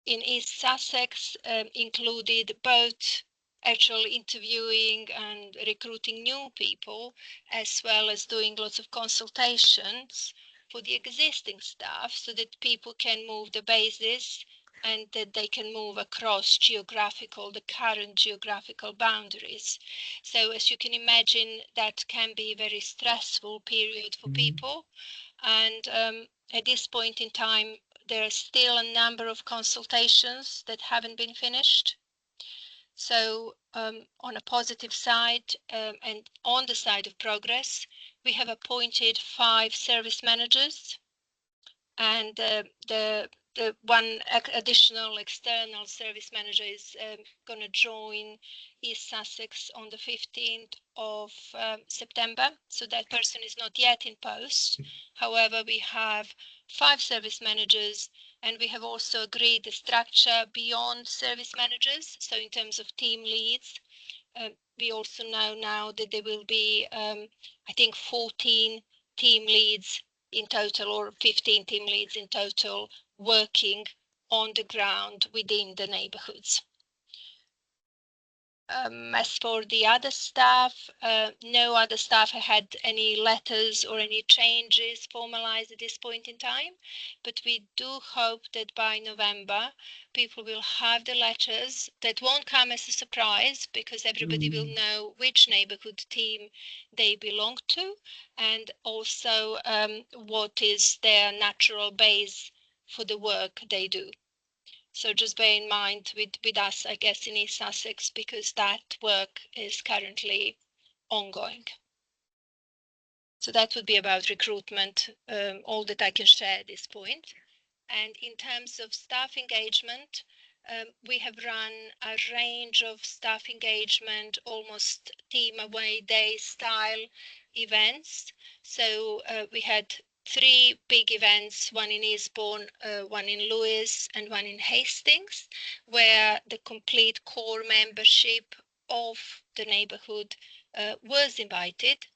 East Sussex included both actual interviewing and recruiting new people, as well as doing lots of consultations for the existing staff so that people can move the bases and that they can move across the current geographical boundaries. So as you can imagine, that can be a very stressful period for people. And at this point in time, there are still a number of consultations that haven't been finished. So on a positive side and on the side of progress, we have appointed 5 service managers, and the one additional external service manager is going to join East Sussex on the 15th of September. So that person is not yet in post. However, we have 5 service managers, and we have also agreed the structure beyond service managers. So in terms of team leads, we also know now that there will be, I think, 14 team leads in total, or 15 team leads in total, working on the ground within the neighborhoods. As for the other staff, no other staff had any letters or any changes formalized at this point in time, but we do hope that by November people will have the letters. That won't come as a surprise, because everybody will know which neighborhood team they belong to, and also what is their natural base for the work they do. So just bear in mind with us, I guess, in East Sussex, because that work is currently ongoing. So that would be about recruitment, all that I can share at this point. And in terms of staff engagement, we have run a range of staff engagement, almost team away day style events. So we had 3 big events, one in Eastbourne, one in Lewes, and one in Hastings, where the complete core membership of the neighbourhood was invited.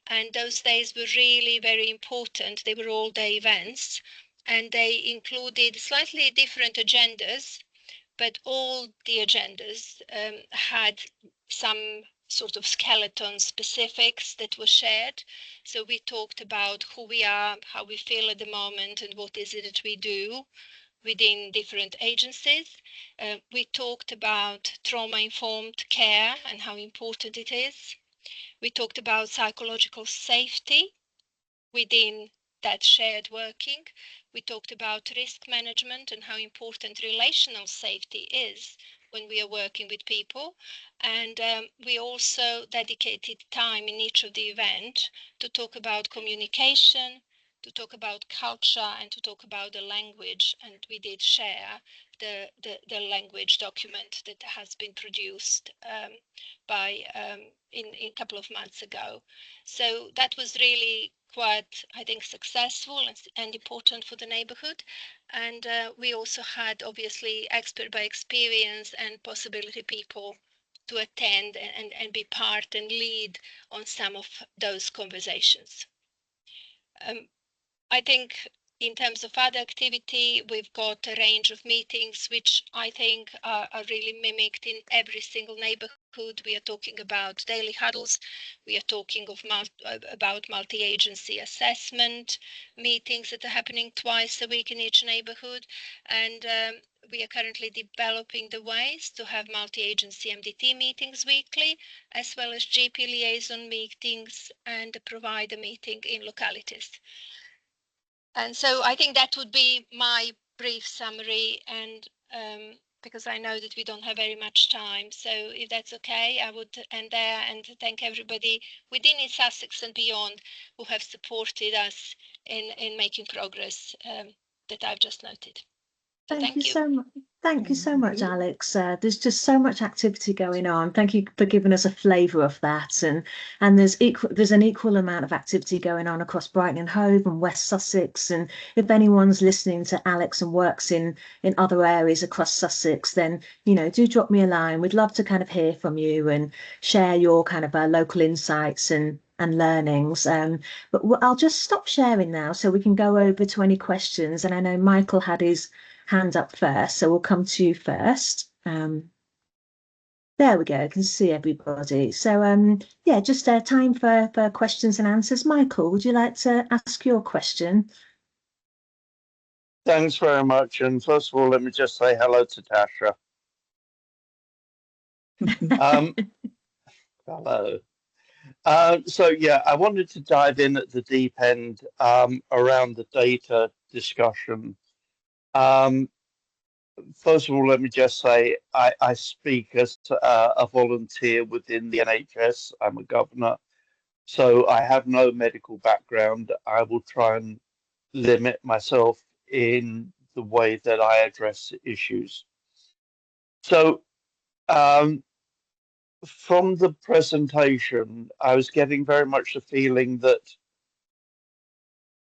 And those days were really very important. They were all-day events, and they included slightly different agendas, but all the agendas had some sort of skeleton specifics that were shared. So we talked about who we are, how we feel at the moment, and what is it that we do within different agencies. We talked about trauma-informed care and how important it is. We talked about psychological safety within that shared working. We talked about risk management and how important relational safety is when we are working with people. And we also dedicated time in each of the event to talk about communication, to talk about culture, and to talk about the language. And we did share the language document that has been produced in a couple of months ago. So that was really quite, I think, successful and important for the neighborhood. And we also had, obviously, expert by experience and possibility people to attend and be part and lead on some of those conversations. I think in terms of other activity, we've got a range of meetings which I think are really mimicked in every single neighborhood. We are talking about daily huddles. We are talking about multi-agency assessment meetings that are happening twice a week in each neighborhood. And we are currently developing the ways to have multi-agency MDT meetings weekly, as well as GP liaison meetings and a provider meeting in localities. And so I think that would be my brief summary, and because I know that we don't have very much time. So if that's okay, I would end there and thank everybody within East Sussex and beyond who have supported us in making progress that I've just noted. So thank you so much. Thank you so much, Alex. There's just so much activity going on. Thank you for giving us a flavour of that. And there's an equal amount of activity going on across Brighton and Hove and West Sussex. And if anyone's listening to Alex and works in other areas across Sussex, then, you know, do drop me a line. We'd love to kind of hear from you and share your kind of local insights and learnings. But I'll just stop sharing now so we can go over to any questions. And I know Michael had his hand up first, so we'll come to you first. There we go, I can see everybody. So yeah, just time for questions and answers. Michael, would you like to ask your question? Thanks very much. And first of all, let me just say hello to Tasha. Hello. So yeah, I wanted to dive in at the deep end around the data discussion. First of all, let me just say I speak as a volunteer within the NHS. I'm a governor, so I have no medical background. I will try and limit myself in the way that I address issues. So from the presentation, I was getting very much the feeling that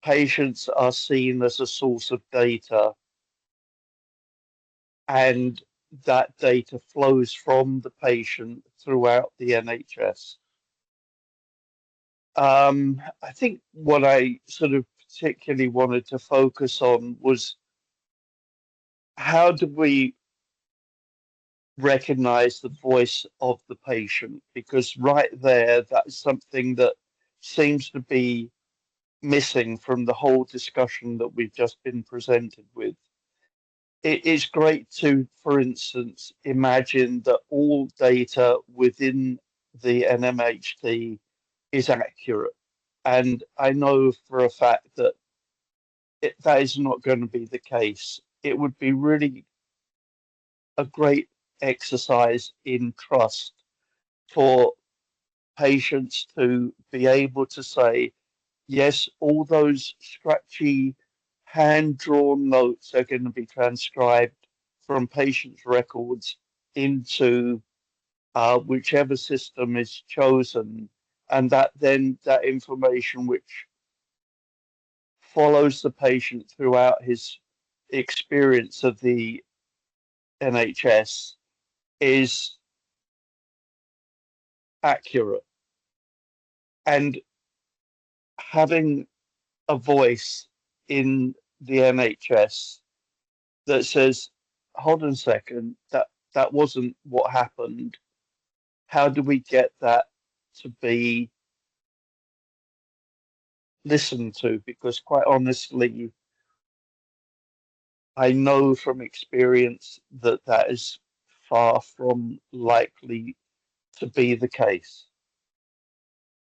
patients are seen as a source of data, and that data flows from the patient throughout the NHS. I think what I sort of particularly wanted to focus on was how do we recognize the voice of the patient? Because right there, that's something that seems to be missing from the whole discussion that we've just been presented with. It is great to, for instance, imagine that all data within the NMHD is accurate. And I know for a fact that that is not going to be the case. It would be really a great exercise in trust for patients to be able to say, yes, all those scratchy hand-drawn notes are going to be transcribed from patients' records into whichever system is chosen, and that then that information which follows the patient throughout his experience of the NHS is accurate. And having a voice in the NHS that says, hold on a second, that wasn't what happened. How do we get that to be listened to? Because quite honestly, I know from experience that that is far from likely to be the case.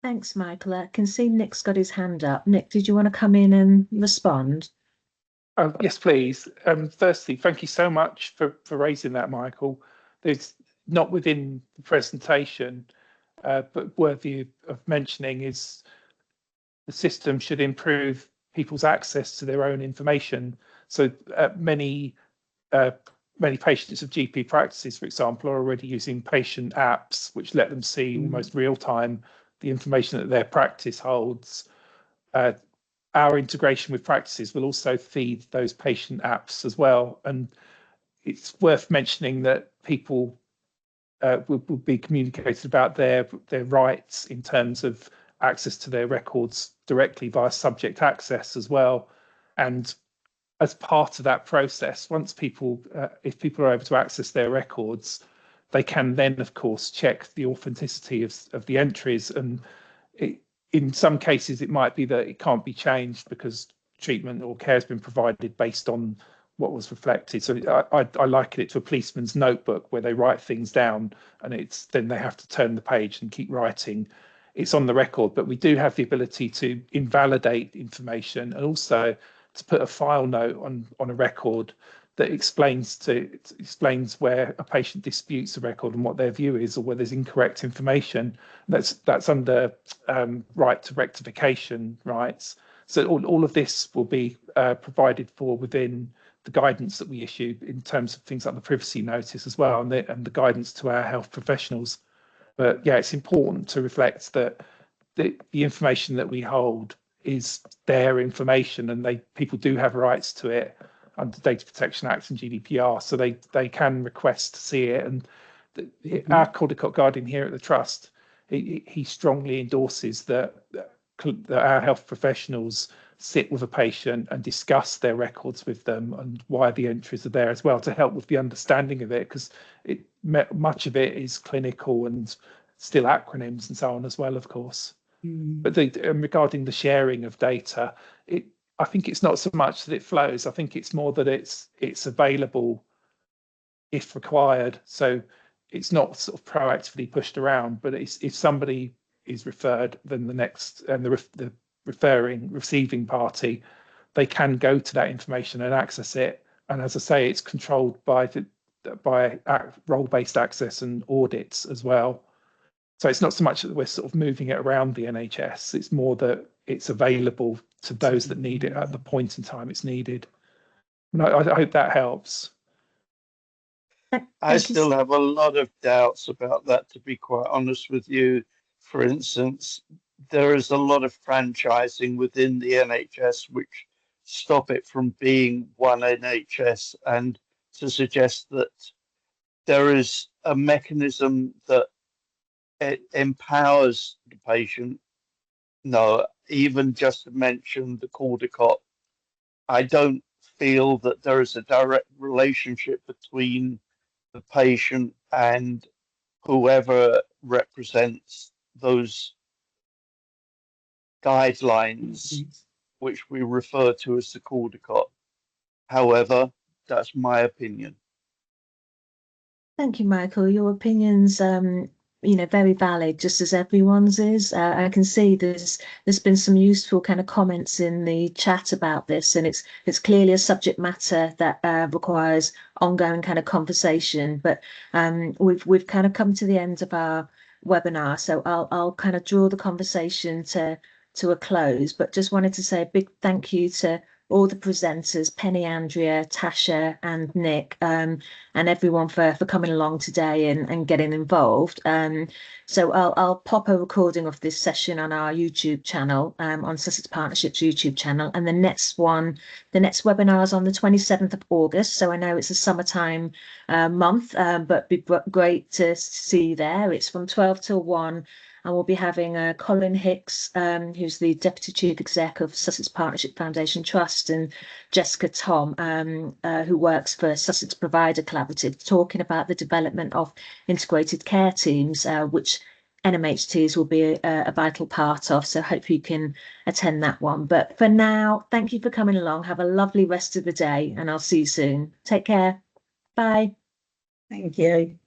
Thanks, Michael. I can see Nick's got his hand up. Nick, did you want to come in and respond? Oh, yes, please. Firstly, thank you so much for raising that, Michael. There's not within the presentation, but worthy of mentioning is the system should improve people's access to their own information. So many patients of GP practices, for example, are already using patient apps, which let them see almost real time the information that their practice holds. Our integration with practices will also feed those patient apps as well. And it's worth mentioning that people will be communicated about their rights in terms of access to their records directly via subject access as well. And as part of that process, once people, if people are able to access their records, they can then, of course, check the authenticity of the entries. And in some cases, it might be that it can't be changed because treatment or care has been provided based on what was reflected. So I liken it to a policeman's notebook where they write things down and then they have to turn the page and keep writing. It's on the record, but we do have the ability to invalidate information and also to put a file note on a record that explains where a patient disputes a record and what their view is, or where there's incorrect information. That's under right to rectification rights. So all of this will be provided for within the guidance that we issue in terms of things like the privacy notice as well, and the guidance to our health professionals. But yeah, it's important to reflect that the information that we hold is their information, and people do have rights to it under Data Protection Act and GDPR, so they can request to see it. And our Caldicott Guardian here at the Trust, he strongly endorses that our health professionals sit with a patient and discuss their records with them and why the entries are there as well, to help with the understanding of it, because much of it is clinical and still acronyms and so on as well, of course. But regarding the sharing of data, I think it's not so much that it flows. I think it's more that it's available if required. So it's not sort of proactively pushed around, but if somebody is referred, then the next and the receiving party, they can go to that information and access it. And as I say, it's controlled by role-based access and audits as well. So it's not so much that we're sort of moving it around the NHS, it's more that it's available to those that need it at the point in time it's needed. And I hope that helps. I still have a lot of doubts about that, to be quite honest with you. For instance, there is a lot of franchising within the NHS which stop it from being one NHS, and to suggest that there is a mechanism that it empowers the patient No, even just to mention the Caldecott, I don't feel that there is a direct relationship between the patient and whoever represents those guidelines, which we refer to as the Caldecott. However, that's my opinion. Thank you, Michael. Your opinion's, very valid, just as everyone's is. I can see there's been some useful kind of comments in the chat about this, and it's clearly a subject matter that requires ongoing kind of conversation. But we've kind of come to the end of our webinar, so I'll kind of draw the conversation to a close. But just wanted to say a big thank you to all the presenters, Penny, Andrea, Tasha and Nick, and everyone for coming along today and getting involved. So I'll pop a recording of this session on our YouTube channel, on Sussex Partnerships YouTube channel. And the next webinar is on the 27th of August. So I know it's a summertime month, but it'd be great to see you there. It's from 12 till 1. And we'll be having Colin Hicks, who's the Deputy Chief Exec of Sussex Partnership Foundation Trust, and Jessica Tom, who works for Sussex Provider Collaborative, talking about the development of integrated care teams, which NMHTs will be a vital part of. So hopefully you can attend that one. But for now, thank you for coming along. Have a lovely rest of the day, and I'll see you soon. Take care. Bye. Thank you.